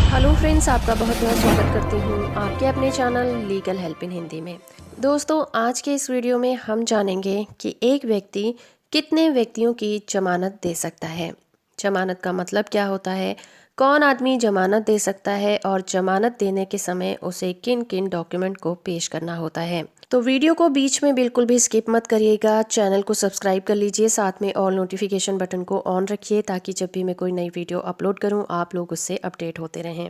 Hello friends, आपका बहुत बहुत स्वागत करती हूँ आपके अपने channel legal help in Hindi में। दोस्तों, आज के इस वीडियो में हम जानेंगे कि एक व्यक्ति कितने व्यक्तियों की जमानत दे सकता है। जमानत का मतलब क्या होता है, कौन आदमी जमानत दे सकता है और जमानत देने के समय उसे किन किन डॉक्यूमेंट को पेश करना होता है। तो वीडियो को बीच में बिल्कुल भी स्किप मत करिएगा। चैनल को सब्सक्राइब कर लीजिए, साथ में ऑल नोटिफिकेशन बटन को ऑन रखिए ताकि जब भी मैं कोई नई वीडियो अपलोड करूं आप लोग उससे अपडेट होते रहें।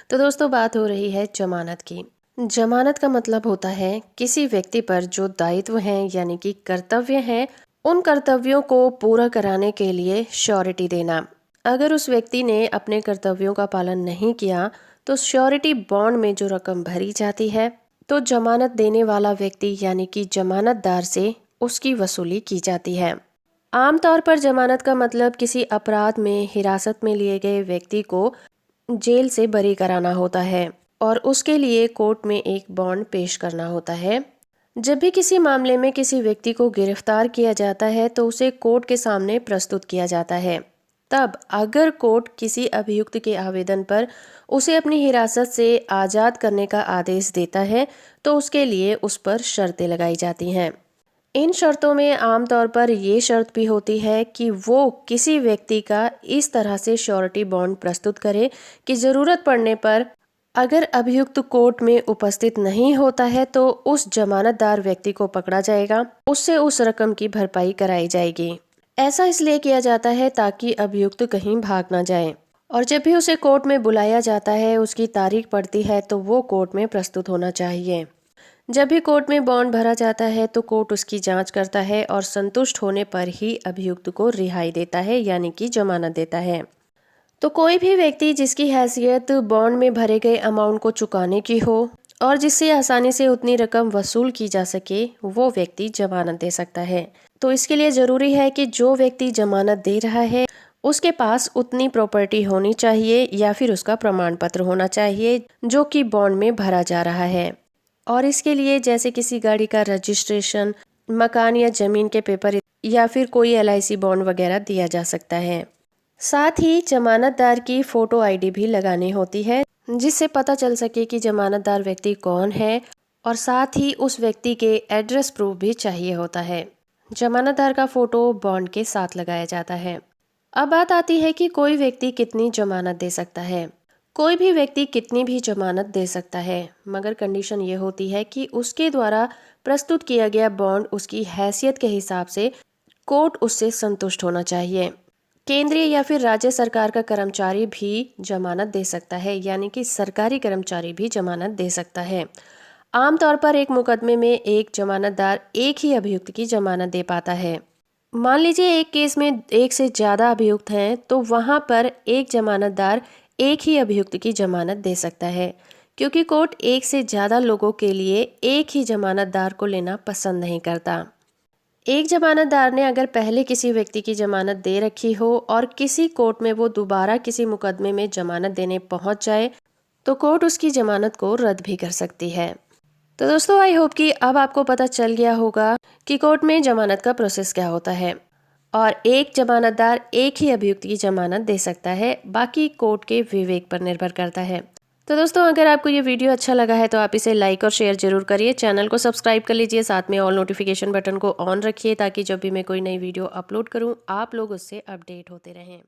तो दोस्तों, बात हो रही है जमानत की। जमानत का मतलब होता है किसी व्यक्ति पर जो दायित्व हैं यानी कि कर्तव्य हैं, उन कर्तव्यों को पूरा कराने के लिए श्योरिटी देना। अगर उस व्यक्ति ने अपने कर्तव्यों का पालन नहीं किया तो श्योरिटी बॉन्ड में जो रकम भरी जाती है तो जमानत देने वाला व्यक्ति यानी कि जमानतदार से उसकी वसूली की जाती है। आमतौर पर जमानत का मतलब किसी अपराध में हिरासत में लिए गए व्यक्ति को जेल से बरी कराना होता है और उसके लिए कोर्ट में एक बॉन्ड पेश करना होता है। जब भी किसी मामले में किसी व्यक्ति को गिरफ्तार किया जाता है तो उसे कोर्ट के सामने प्रस्तुत किया जाता है। तब अगर कोर्ट किसी अभियुक्त के आवेदन पर उसे अपनी हिरासत से आज़ाद करने का आदेश देता है तो उसके लिए उस पर शर्तें लगाई जाती हैं। इन शर्तों में आमतौर पर ये शर्त भी होती है कि वो किसी व्यक्ति का इस तरह से श्योरिटी बॉन्ड प्रस्तुत करे कि ज़रूरत पड़ने पर अगर अभियुक्त कोर्ट में उपस्थित नहीं होता है तो उस जमानतदार व्यक्ति को पकड़ा जाएगा, उससे उस रकम की भरपाई कराई जाएगी। ऐसा इसलिए किया जाता है ताकि अभियुक्त कहीं भाग ना जाए और जब भी उसे कोर्ट में बुलाया जाता है, उसकी तारीख पड़ती है तो वो कोर्ट में प्रस्तुत होना चाहिए। जब भी कोर्ट में बॉन्ड भरा जाता है तो कोर्ट उसकी जांच करता है और संतुष्ट होने पर ही अभियुक्त को रिहाई देता है यानी कि जमानत देता है। तो कोई भी व्यक्ति जिसकी हैसियत बॉन्ड में भरे गए अमाउंट को चुकाने की हो और जिससे आसानी से उतनी रकम वसूल की जा सके, वो व्यक्ति जमानत दे सकता है। तो इसके लिए ज़रूरी है कि जो व्यक्ति जमानत दे रहा है उसके पास उतनी प्रॉपर्टी होनी चाहिए या फिर उसका प्रमाण पत्र होना चाहिए जो कि बॉन्ड में भरा जा रहा है। और इसके लिए जैसे किसी गाड़ी का रजिस्ट्रेशन, मकान या जमीन के पेपर या फिर कोई LIC बॉन्ड वगैरह दिया जा सकता है। साथ ही जमानतदार की फोटो ID भी लगानी होती है जिससे पता चल सके कि जमानतदार व्यक्ति कौन है, और साथ ही उस व्यक्ति के एड्रेस प्रूफ भी चाहिए होता है। जमानतदार का फोटो बॉन्ड के साथ लगाया जाता है। अब बात आती है कि कोई व्यक्ति कितनी जमानत दे सकता है। कोई भी व्यक्ति कितनी भी जमानत दे सकता है, मगर कंडीशन ये होती है कि उसके द्वारा प्रस्तुत किया गया बॉन्ड उसकी हैसियत के हिसाब से कोर्ट उससे संतुष्ट होना चाहिए। केंद्रीय या फिर राज्य सरकार का कर्मचारी भी जमानत दे सकता है यानी कि सरकारी कर्मचारी भी जमानत दे सकता है। आमतौर पर एक मुकदमे में एक जमानतदार एक ही अभियुक्त की जमानत दे पाता है। मान लीजिए एक केस में एक से ज़्यादा अभियुक्त हैं तो वहाँ पर एक जमानतदार एक ही अभियुक्त की जमानत दे सकता है, क्योंकि कोर्ट एक से ज़्यादा लोगों के लिए एक ही जमानतदार को लेना पसंद नहीं करता। एक जमानतदार ने अगर पहले किसी व्यक्ति की जमानत दे रखी हो और किसी कोर्ट में वो दोबारा किसी मुकदमे में जमानत देने पहुंच जाए तो कोर्ट उसकी जमानत को रद्द भी कर सकती है। तो दोस्तों, आई होप कि अब आपको पता चल गया होगा कि कोर्ट में जमानत का प्रोसेस क्या होता है और एक जमानतदार एक ही अभियुक्त की जमानत दे सकता है, बाकी कोर्ट के विवेक पर निर्भर करता है। तो दोस्तों, अगर आपको ये वीडियो अच्छा लगा है तो आप इसे लाइक और शेयर जरूर करिए। चैनल को सब्सक्राइब कर लीजिए, साथ में ऑल नोटिफिकेशन बटन को ऑन रखिए ताकि जब भी मैं कोई नई वीडियो अपलोड करूं आप लोग उससे अपडेट होते रहें।